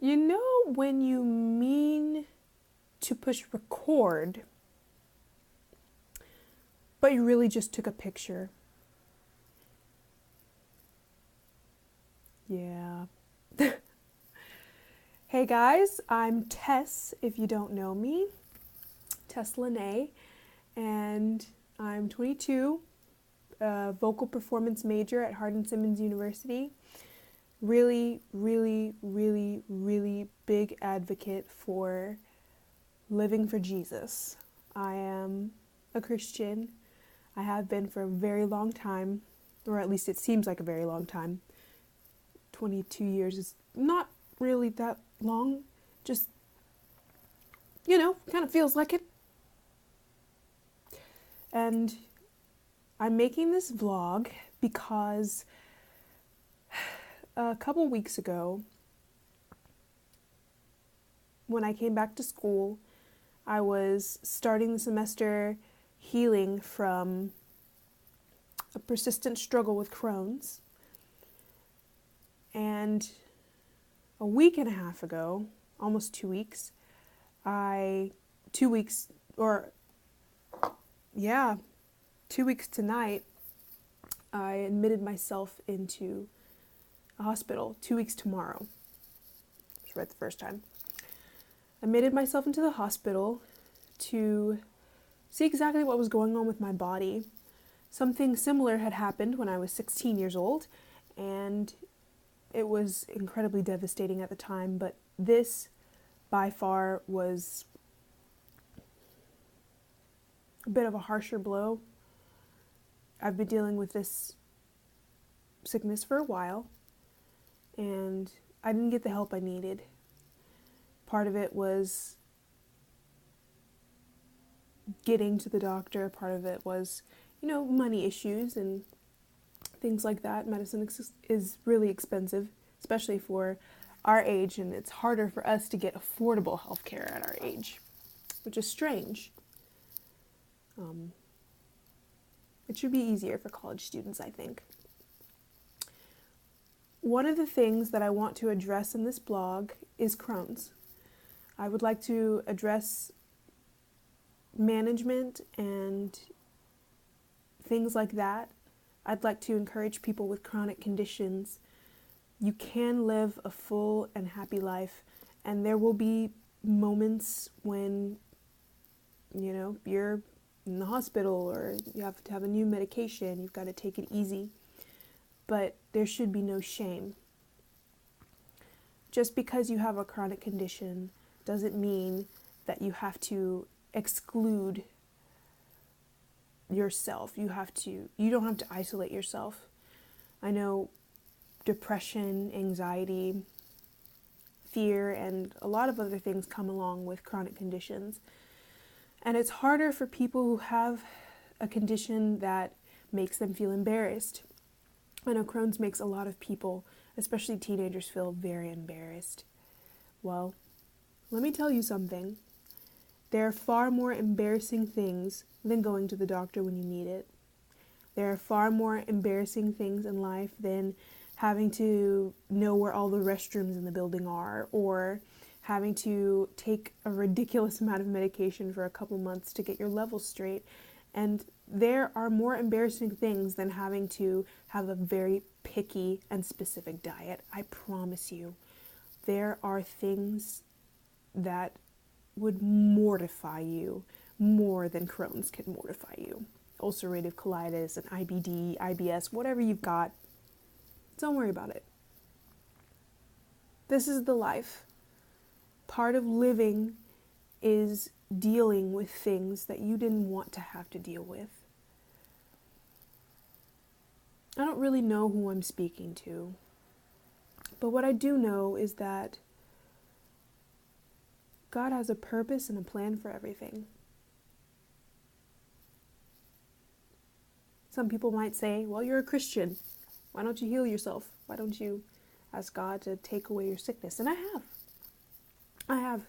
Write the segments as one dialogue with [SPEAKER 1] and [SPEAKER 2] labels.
[SPEAKER 1] You know when you mean to push record, but you really just took a picture? Yeah. Hey guys, I'm Tess, if you don't know me, Tess Lene, and I'm 22, a vocal performance major at Hardin-Simmons University. Really, really, really, really big advocate for living for Jesus. I am a Christian. I have been for a very long time, or at least it seems like a very long time. 22 years is not really that long, just, kind of feels like it. And I'm making this vlog because a couple weeks ago, when I came back to school, I was starting the semester healing from a persistent struggle with Crohn's. And a week and a half ago, almost 2 weeks, 2 weeks, or yeah, 2 weeks tonight, I admitted myself into a hospital. 2 weeks tomorrow. I was right the first time. I admitted myself into the hospital to see exactly what was going on with my body. Something similar had happened when I was 16 years old, and it was incredibly devastating at the time, but this by far was a bit of a harsher blow. I've been dealing with this sickness for a while, and I didn't get the help I needed. Part of it was getting to the doctor, part of it was, money issues and things like that. Medicine is really expensive, especially for our age, and it's harder for us to get affordable healthcare at our age, which is strange. It should be easier for college students, I think. One of the things that I want to address in this blog is Crohn's. I would like to address management and things like that. I'd like to encourage people with chronic conditions. You can live a full and happy life, and there will be moments when, you're in the hospital or you have to have a new medication, you've got to take it easy. But there should be no shame. Just because you have a chronic condition doesn't mean that you have to exclude yourself. You don't have to isolate yourself. I know depression, anxiety, fear, and a lot of other things come along with chronic conditions. And it's harder for people who have a condition that makes them feel embarrassed. I know Crohn's makes a lot of people, especially teenagers, feel very embarrassed. Well, let me tell you something. There are far more embarrassing things than going to the doctor when you need it. There are far more embarrassing things in life than having to know where all the restrooms in the building are, or having to take a ridiculous amount of medication for a couple months to get your levels straight. And there are more embarrassing things than having to have a very picky and specific diet. I promise you, there are things that would mortify you more than Crohn's can mortify you. Ulcerative colitis and IBD, IBS, whatever you've got, don't worry about it. This is the life. Part of living is dealing with things that you didn't want to have to deal with. I don't really know who I'm speaking to, but what I do know is that God has a purpose and a plan for everything. Some people might say, well, you're a Christian. Why don't you heal yourself? Why don't you ask God to take away your sickness? And I have.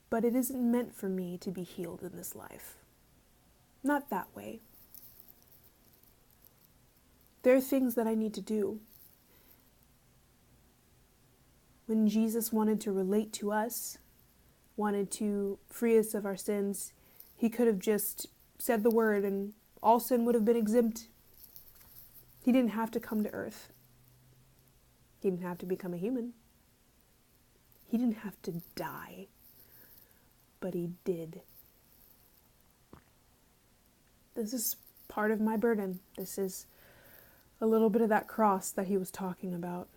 [SPEAKER 1] But it isn't meant for me to be healed in this life. Not that way. There are things that I need to do. When Jesus wanted to relate to us, wanted to free us of our sins, he could have just said the word and all sin would have been exempt. He didn't have to come to earth. He didn't have to become a human. He didn't have to die. But he did. This is part of my burden. This is a little bit of that cross that he was talking about.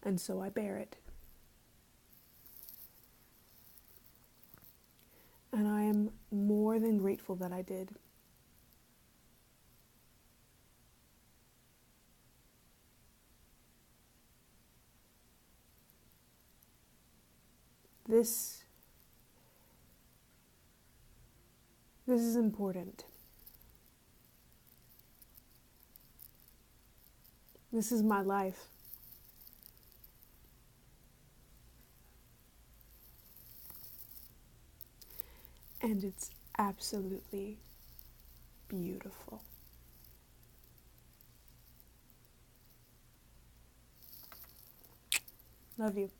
[SPEAKER 1] And so I bear it. And I am more than grateful that I did. This is important. This is my life. And it's absolutely beautiful. Love you.